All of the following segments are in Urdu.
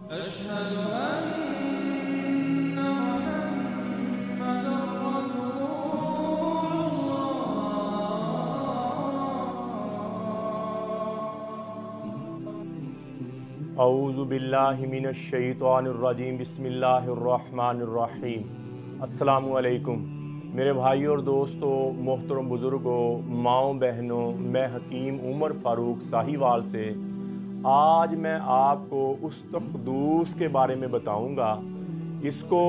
أشهد أن محمدا رسول الله. اعوذ باللہ من الشیطان الرجیم، بسم اللہ الرحمن الرحیم۔ السلام علیکم میرے بھائیوں اور دوستوں، محترم بزرگوں، ماؤں بہنوں، میں حکیم عمر فاروق ساہیوال سے آج میں آپ کو استقدوس کے بارے میں بتاؤں گا۔ اس کو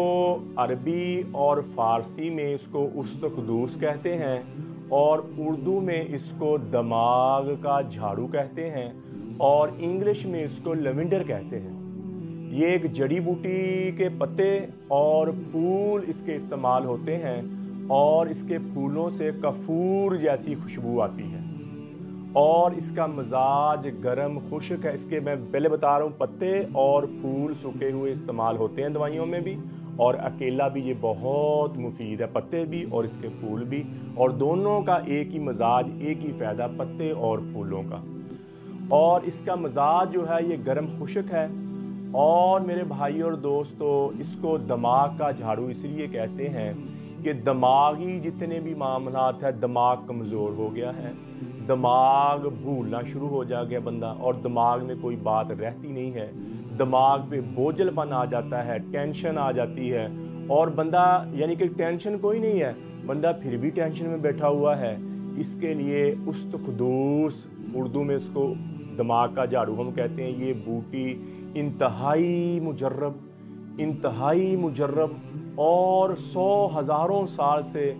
عربی اور فارسی میں اس کو استقدوس کہتے ہیں اور اردو میں اس کو دماغ کا جھاڑو کہتے ہیں اور انگلش میں اس کو لیونڈر کہتے ہیں۔ یہ ایک جڑی بوٹی کے پتے اور پھول اس کے استعمال ہوتے ہیں اور اس کے پھولوں سے کافور جیسی خوشبو آتی ہے اور اس کا مزاج گرم خشک ہے۔ اس کے میں پہلے بتا رہا ہوں، پتے اور پھول سوکھے ہوئے استعمال ہوتے ہیں دوائیوں میں بھی، اور اکیلا بھی یہ بہت مفید ہے، پتے بھی اور اس کے پھول بھی، اور دونوں کا ایک ہی مزاج، ایک ہی فائدہ، پتے اور پھولوں کا۔ اور اس کا مزاج جو ہے یہ گرم خشک ہے۔ اور میرے بھائی اور دوستو، اس کو دماغ کا جھاڑو اس لیے کہتے ہیں کہ دماغی جتنے بھی معاملات ہیں، دماغ کمزور ہو گیا ہے، دماغ بھولنا شروع ہو جا گیا بندہ، اور دماغ میں کوئی بات رہتی نہیں ہے، دماغ پہ بوجھل پن آ جاتا ہے، ٹینشن آ جاتی ہے، اور بندہ یعنی کہ ٹینشن کوئی نہیں ہے، بندہ پھر بھی ٹینشن میں بیٹھا ہوا ہے۔ اس کے لیے استقدوس، اردو میں اس کو دماغ کا جھاڑو ہم کہتے ہیں، یہ بوٹی انتہائی مجرب اور ہزاروں سال سے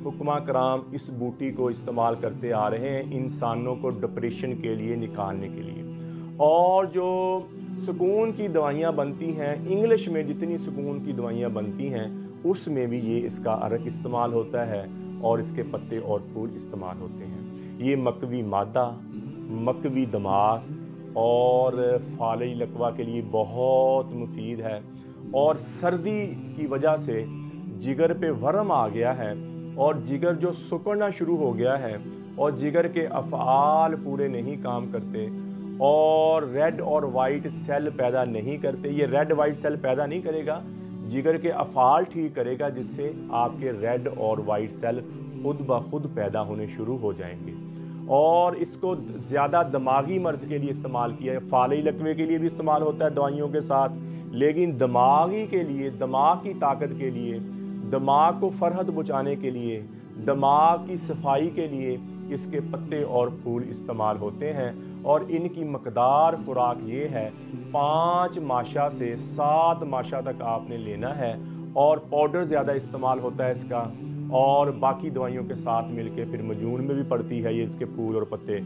حکماں کرام اس بوٹی کو استعمال کرتے آ رہے ہیں انسانوں کو ڈپریشن کے لیے نکالنے کے لیے۔ اور جو سکون کی دوائیاں بنتی ہیں انگلش میں، جتنی سکون کی دوائیاں بنتی ہیں اس میں بھی یہ اس کا عرق استعمال ہوتا ہے اور اس کے پتے اور پھول استعمال ہوتے ہیں۔ یہ مکوی مادہ، مکوی دماغ اور فالج لقوہ کے لیے بہت مفید ہے، اور سردی کی وجہ سے جگر پہ ورم آ گیا ہے اور جگر جو سکڑنا شروع ہو گیا ہے اور جگر کے افعال پورے نہیں کام کرتے اور ریڈ اور وائٹ سیل پیدا نہیں کرتے۔ یہ ریڈ وائٹ سیل پیدا نہیں کرے گا، جگر کے افعال ٹھیک کرے گا، جس سے آپ کے ریڈ اور وائٹ سیل خود بخود پیدا ہونے شروع ہو جائیں گے۔ اور اس کو زیادہ دماغی مرض کے لیے استعمال کیا ہے، فالج لقوے کے لیے بھی استعمال ہوتا ہے دوائیوں کے ساتھ، لیکن دماغی کے لیے، دماغ کی طاقت کے لیے، دماغ کو فرحت بچانے کے لیے، دماغ کی صفائی کے لیے اس کے پتے اور پھول استعمال ہوتے ہیں۔ اور ان کی مقدار خوراک یہ ہے، 5 ماشا سے 7 ماشا تک آپ نے لینا ہے، اور پاؤڈر زیادہ استعمال ہوتا ہے اس کا، اور باقی دوائیوں کے ساتھ مل کے پھر مجون میں بھی پڑتی ہے یہ اس کے پھول اور پتے،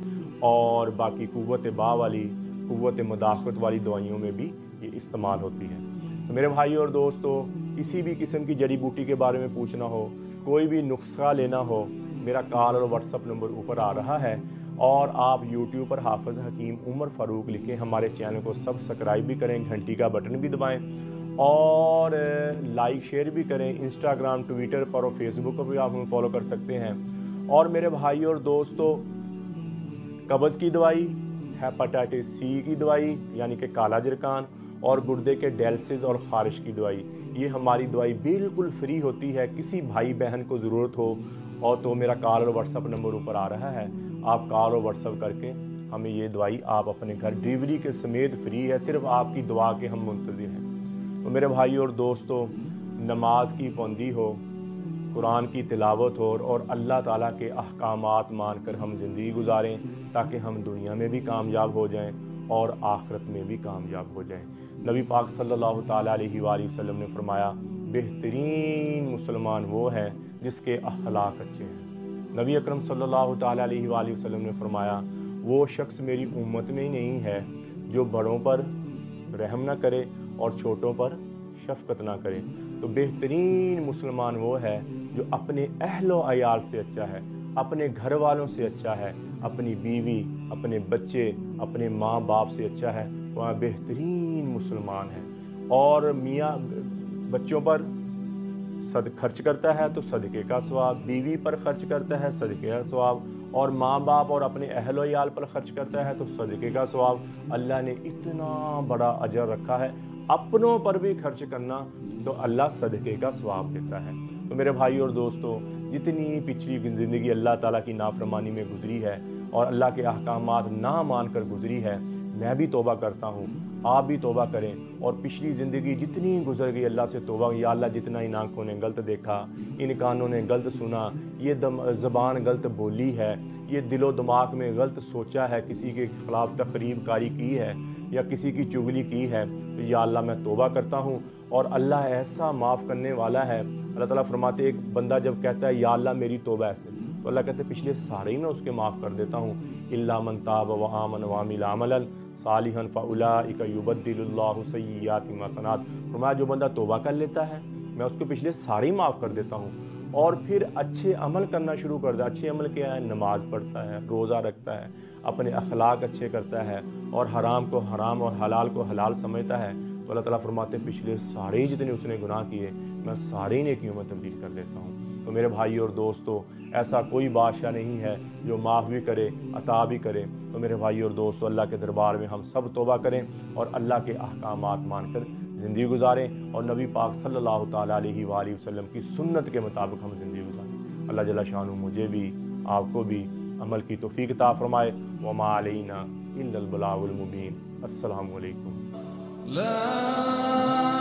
اور باقی قوت باء والی، قوت مدافعت والی دوائیوں میں بھی یہ استعمال ہوتی ہے۔ تو میرے بھائی اور دوستو، کسی بھی قسم کی جڑی بوٹی کے بارے میں پوچھنا ہو، کوئی بھی نسخہ لینا ہو، میرا کال اور واٹس ایپ نمبر اوپر آ رہا ہے، اور آپ یوٹیوب پر حافظ حکیم عمر فاروق لکھیں، ہمارے چینل کو سبسکرائب بھی کریں، گھنٹی کا بٹن بھی دبائیں، اور لائک شیئر بھی کریں۔ انسٹاگرام، ٹویٹر پر اور فیس بک پر بھی آپ ہمیں فالو کر سکتے ہیں۔ اور میرے بھائی اور دوستو، قبض کی دوائی، ہیپاٹائٹس سی کی دوائی یعنی کہ کالا جرکان، اور گردے کے ڈیلسز اور خارش کی دوائی، یہ ہماری دوائی بالکل فری ہوتی ہے۔ کسی بھائی بہن کو ضرورت ہو اور تو میرا کال اور واٹس ایپ نمبر اوپر آ رہا ہے، آپ کال اور واٹس ایپ کر کے ہمیں یہ دوائی آپ اپنے گھر ڈیلیوری کے سمیت فری ہے، صرف آپ کی دعا کے ہم منتظر ہیں۔ تو میرے بھائی اور دوستو، نماز کی پابندی ہو، قرآن کی تلاوت ہو، اور اللہ تعالیٰ کے احکامات مان کر ہم زندگی گزاریں، تاکہ ہم دنیا میں بھی کامیاب ہو جائیں اور آخرت میں بھی کامیاب ہو جائیں۔ نبی پاک صلی اللہ تعالیٰ علیہ وآلہ وسلم نے فرمایا، بہترین مسلمان وہ ہے جس کے اخلاق اچھے ہیں۔ نبی اکرم صلی اللہ تعالیٰ علیہ وآلہ وسلم نے فرمایا، وہ شخص میری امت میں ہی نہیں ہے جو بڑوں پر رحم نہ کرے اور چھوٹوں پر شفقت نہ کرے۔ تو بہترین مسلمان وہ ہے جو اپنے اہل و عیال سے اچھا ہے، اپنے گھر والوں سے اچھا ہے، اپنی بیوی، اپنے بچے، اپنے ماں باپ سے اچھا ہے، وہ بہترین مسلمان ہے۔ اور میاں بچوں پر خرچ کرتا ہے تو صدقے کا ثواب، بیوی پر خرچ کرتا ہے صدقے کا ثواب، اور ماں باپ اور اپنے اہل و عیال پر خرچ کرتا ہے تو صدقے کا ثواب۔ اللہ نے اتنا بڑا اجر رکھا ہے، اپنوں پر بھی خرچ کرنا تو اللہ صدقے کا ثواب دیتا ہے۔ تو میرے بھائی اور دوستو، جتنی پچھلی زندگی اللہ تعالیٰ کی نافرمانی میں گزری ہے اور اللہ کے احکامات نہ مان کر گزری ہے، میں بھی توبہ کرتا ہوں، آپ بھی توبہ کریں، اور پچھلی زندگی جتنی گزر گئی اللہ سے توبہ، یا اللہ جتنا ان آنکھوں نے غلط دیکھا، ان کانوں نے غلط سنا، یہ زبان غلط بولی ہے، یہ دل و دماغ میں غلط سوچا ہے، کسی کے خلاف تقریب کاری کی ہے یا کسی کی چغلی کی ہے، تو یا اللہ میں توبہ کرتا ہوں۔ اور اللہ ایسا معاف کرنے والا ہے، اللہ تعالیٰ فرماتے ایک بندہ جب کہتا ہے یا اللہ میری توبہ ایسے، تو اللہ کہتے ہیں پچھلے سارے ہی میں اس کے معاف کر دیتا ہوں، الا من تاب وآمن وعمل عملا صالحا فاولئک یبدل اللہ سیئاتہم حسنات۔ فرمایا جو بندہ توبہ کر لیتا ہے میں اس کو پچھلے سارے ہی معاف کر دیتا ہوں، اور پھر اچھے عمل کرنا شروع کر دے۔ اچھے عمل کیا ہے؟ نماز پڑھتا ہے، روزہ رکھتا ہے، اپنے اخلاق اچھے کرتا ہے، اور حرام کو حرام اور حلال کو حلال سمجھتا ہے، تو اللہ تعالیٰ فرماتے ہیں پچھلے سارے جتنے اس نے گناہ کیے میں سارے نیکیوں میں تبدیل کر دیتا ہوں۔ تو میرے بھائی اور دوستو، ایسا کوئی بادشاہ نہیں ہے جو معاف بھی کرے عطا بھی کرے۔ تو میرے بھائی اور دوستو، اللہ کے دربار میں ہم سب توبہ کریں اور اللہ کے احکامات مان کر زندگی گزاریں، اور نبی پاک صلی اللہ تعالیٰ علیہ وآلہ وسلم کی سنت کے مطابق ہم زندگی گزاریں۔ اللہ جل شانہ مجھے بھی آپ کو بھی عمل کی توفیق عطا فرمائے۔ وما علینا الا البلاغ المبین۔ السلام علیکم۔ لا